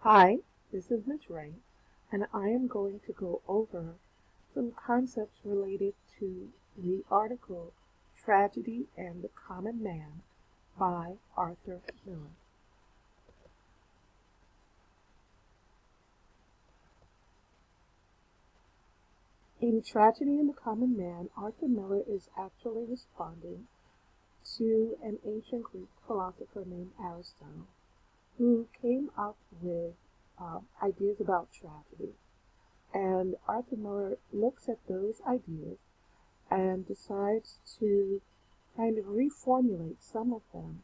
Hi, this is Ms. Wright, and I am going to go over some concepts related to the article Tragedy and the Common Man by Arthur Miller. In Tragedy and the Common Man, Arthur Miller is actually responding to an ancient Greek philosopher named Aristotle, who came up with ideas about tragedy. And Arthur Miller looks at those ideas and decides to kind of reformulate some of them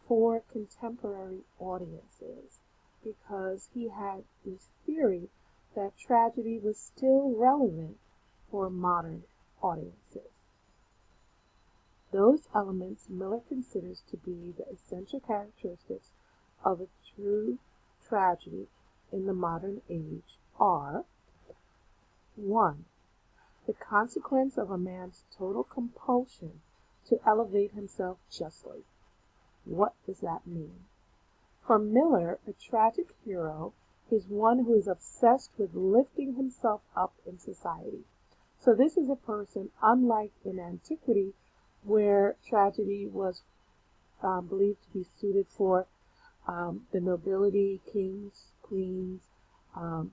for contemporary audiences because he had this theory that tragedy was still relevant for modern audiences. Those elements Miller considers to be the essential characteristics of a true tragedy in the modern age are: 1. The consequence of a man's total compulsion to elevate himself justly. What does that mean? For Miller, a tragic hero is one who is obsessed with lifting himself up in society. So this is a person, unlike in antiquity, where tragedy was believed to be suited for the nobility, kings, queens, um,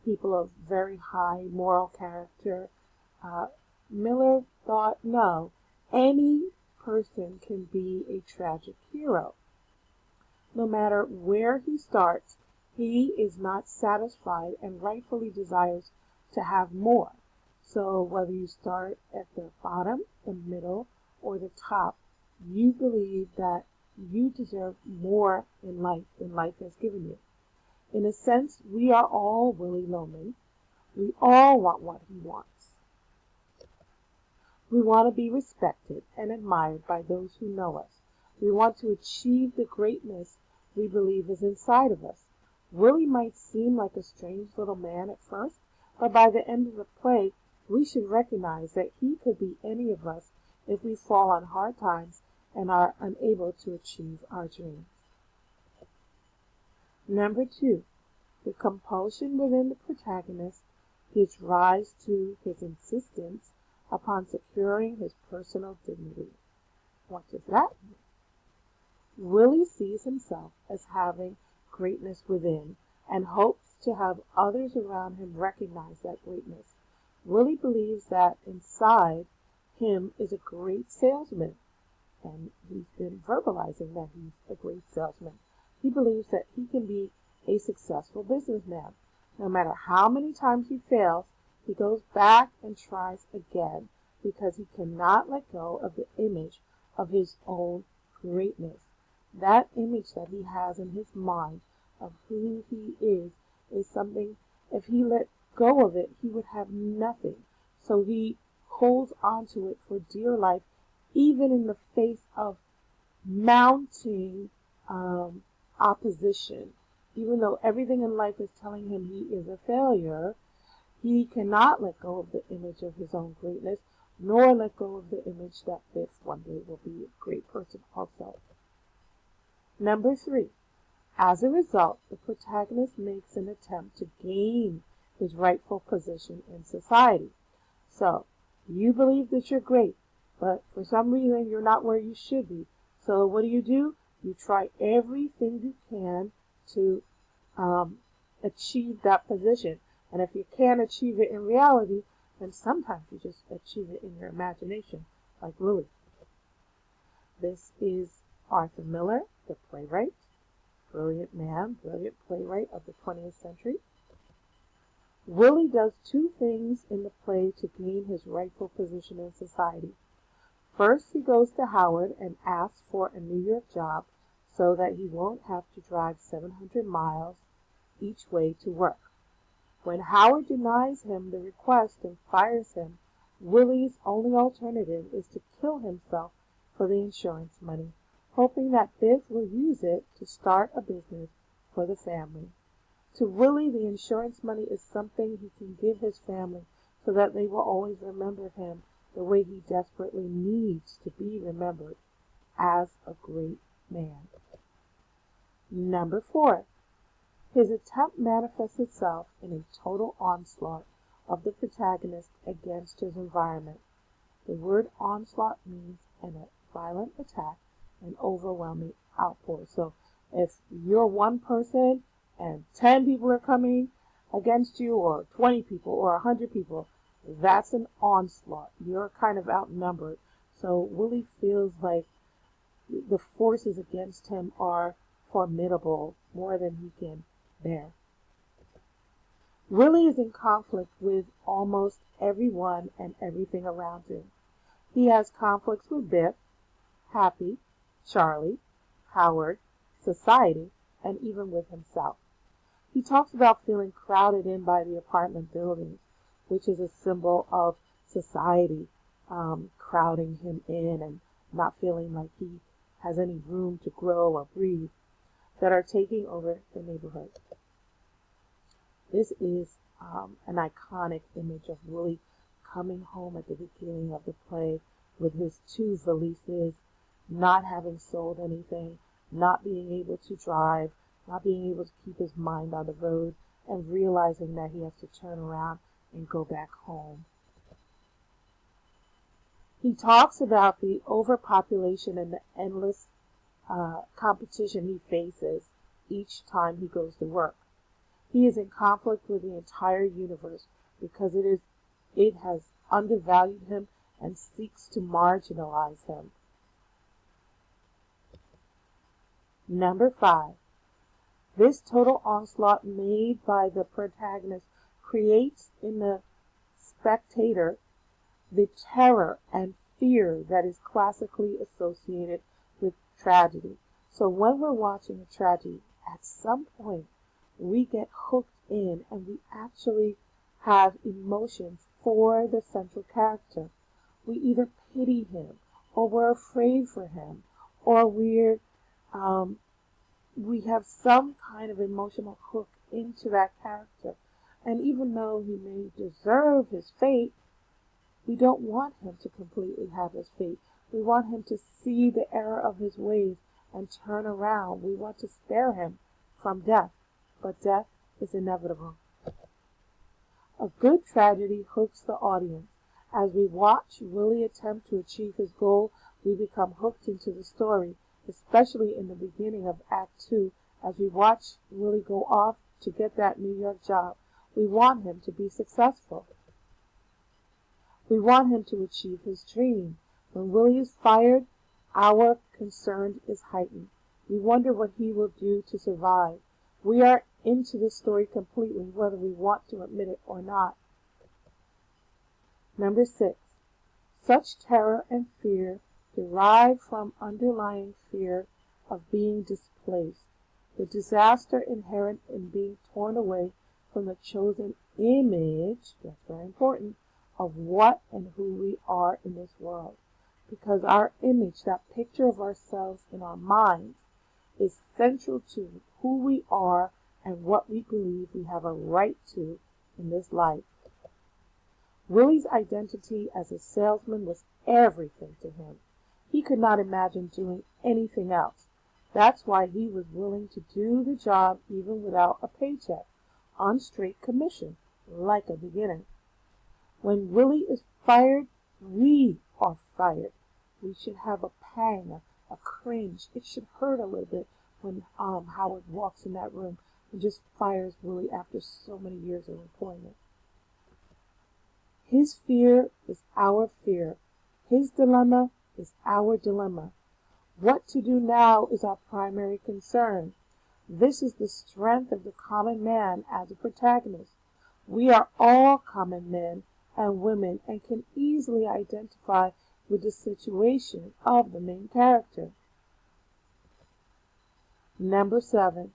people of very high moral character. Uh, Miller thought, no, any person can be a tragic hero. No matter where he starts, he is not satisfied and rightfully desires to have more. So whether you start at the bottom, the middle, or the top, you believe that you deserve more in life than life has given you. In a sense, we are all Willy Loman. We all want what he wants. We want to be respected and admired by those who know us. We want to achieve the greatness we believe is inside of us. Willie might seem like a strange little man at first, but by the end of the play, we should recognize that he could be any of us if we fall on hard times and are unable to achieve our dreams. Number 2, the compulsion within the protagonist gives rise to his insistence upon securing his personal dignity. What does that mean? Willie sees himself as having greatness within and hopes to have others around him recognize that greatness. Willie believes that inside him is a great salesman, and he's been verbalizing that he's a great salesman. He believes that he can be a successful businessman. No matter how many times he fails, he goes back and tries again because he cannot let go of the image of his own greatness. That image that he has in his mind of who he is something, if he let go of it, he would have nothing. So he holds on to it for dear life, even in the face of mounting opposition. Even though everything in life is telling him he is a failure, he cannot let go of the image of his own greatness, nor let go of the image that this one day will be a great person also. Number 3, as a result, the protagonist makes an attempt to gain his rightful position in society. So, you believe that you're great, but for some reason you're not where you should be. So what do? You try everything you can to achieve that position. And if you can't achieve it in reality, then sometimes you just achieve it in your imagination, like Willie. This is Arthur Miller, the playwright, brilliant man, brilliant playwright of the 20th century. Willie does 2 things in the play to gain his rightful position in society. First, he goes to Howard and asks for a New York job so that he won't have to drive 700 miles each way to work. When Howard denies him the request and fires him, Willie's only alternative is to kill himself for the insurance money, hoping that Biff will use it to start a business for the family. To Willie, the insurance money is something he can give his family so that they will always remember him the way he desperately needs to be remembered, as a great man. Number 4, His attempt manifests itself in a total onslaught of the protagonist against his environment. The word onslaught means a violent attack, an overwhelming outpour. So if you're one person and 10 people are coming against you, or 20 people, or 100 people, that's an onslaught. You're kind of outnumbered. So Willie feels like the forces against him are formidable, more than he can bear. Willie is in conflict with almost everyone and everything around him. He has conflicts with Biff, Happy, Charlie, Howard, society, and even with himself. He talks about feeling crowded in by the apartment buildings, which is a symbol of society crowding him in and not feeling like he has any room to grow or breathe, that are taking over the neighborhood. This is an iconic image of Willie coming home at the beginning of the play with his 2 valises, not having sold anything, not being able to drive, not being able to keep his mind on the road, and realizing that he has to turn around and go back home. He talks about the overpopulation and the endless competition he faces each time he goes to work. He is in conflict with the entire universe because it has undervalued him and seeks to marginalize him. Number 5. This total onslaught made by the protagonist creates in the spectator the terror and fear that is classically associated with tragedy. So when we're watching a tragedy, at some point we get hooked in and we actually have emotions for the central character. We either pity him, or we're afraid for him, or we have some kind of emotional hook into that character. And even though he may deserve his fate, we don't want him to completely have his fate. We want him to see the error of his ways and turn around. We want to spare him from death, but death is inevitable. A good tragedy hooks the audience. As we watch Willie attempt to achieve his goal, we become hooked into the story, especially in the beginning of Act 2, as we watch Willie go off to get that New York job. We want him to be successful. We want him to achieve his dream. When Willie is fired, our concern is heightened. We wonder what he will do to survive. We are into the story completely, whether we want to admit it or not. Number 6. Such terror and fear derive from underlying fear of being displaced, the disaster inherent in being torn away from the chosen image, that's very important, of what and who we are in this world. Because our image, that picture of ourselves in our minds, is central to who we are and what we believe we have a right to in this life. Willie's identity as a salesman was everything to him. He could not imagine doing anything else. That's why he was willing to do the job even without a paycheck, on straight commission, like a beginner. When Willie is fired, we are fired. We should have a pang, a cringe. It should hurt a little bit when Howard walks in that room and just fires Willie after so many years of employment. His fear is our fear. His dilemma is our dilemma. What to do now is our primary concern. This is the strength of the common man as a protagonist. We are all common men and women and can easily identify with the situation of the main character. Number 7.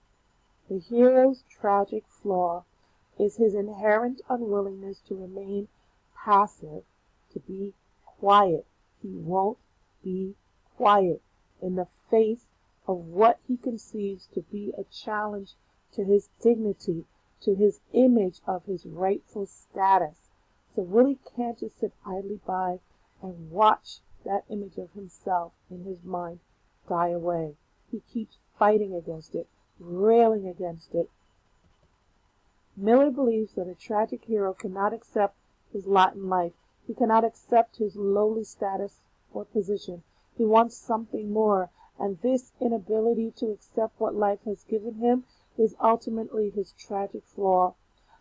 The hero's tragic flaw is his inherent unwillingness to remain passive, to be quiet. He won't be quiet in the face of what he conceives to be a challenge to his dignity, to his image of his rightful status. So Willie can't just sit idly by and watch that image of himself in his mind die away. He keeps fighting against it, railing against it, Miller believes that a tragic hero cannot accept his lot in life. He cannot accept his lowly status or position. He wants something more, and this inability to accept what life has given him is ultimately his tragic flaw.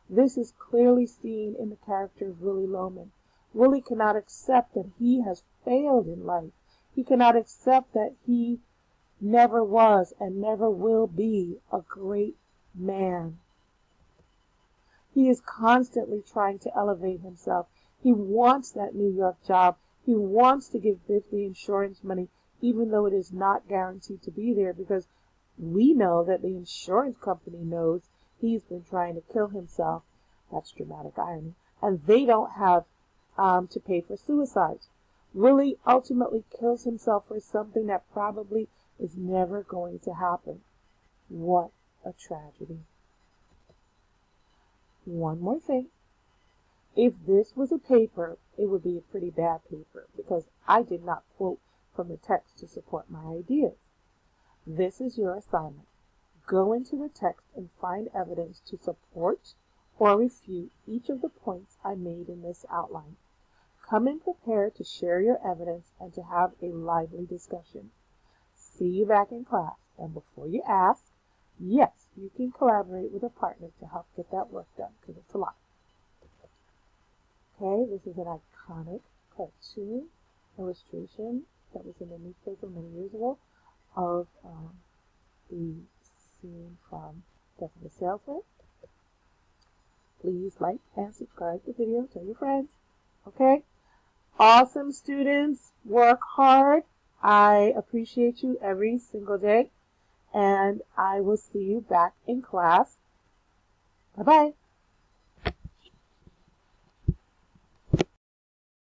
This is clearly seen in the character of Willie Loman. Willie cannot accept that he has failed in life. He cannot accept that he never was and never will be a great man. He is constantly trying to elevate himself. He wants that New York job. He wants to give Biff the insurance money, even though it is not guaranteed to be there, because we know that the insurance company knows he's been trying to kill himself. That's dramatic irony. And they don't have to pay for suicides. Willie ultimately kills himself for something that probably is never going to happen. What a tragedy. One more thing. If this was a paper, it would be a pretty bad paper because I did not quote from the text to support my ideas. This is your assignment. Go into the text and find evidence to support or refute each of the points I made in this outline. Come in prepared to share your evidence and to have a lively discussion. See you back in class. And before you ask, yes, you can collaborate with a partner to help get that work done because it's a lot. Okay, this is an iconic cartoon illustration that was in the newspaper many years ago of the scene from Death of a Salesman. Please like and subscribe to the video. Tell your friends. Okay? Awesome students. Work hard. I appreciate you every single day. And I will see you back in class. Bye-bye.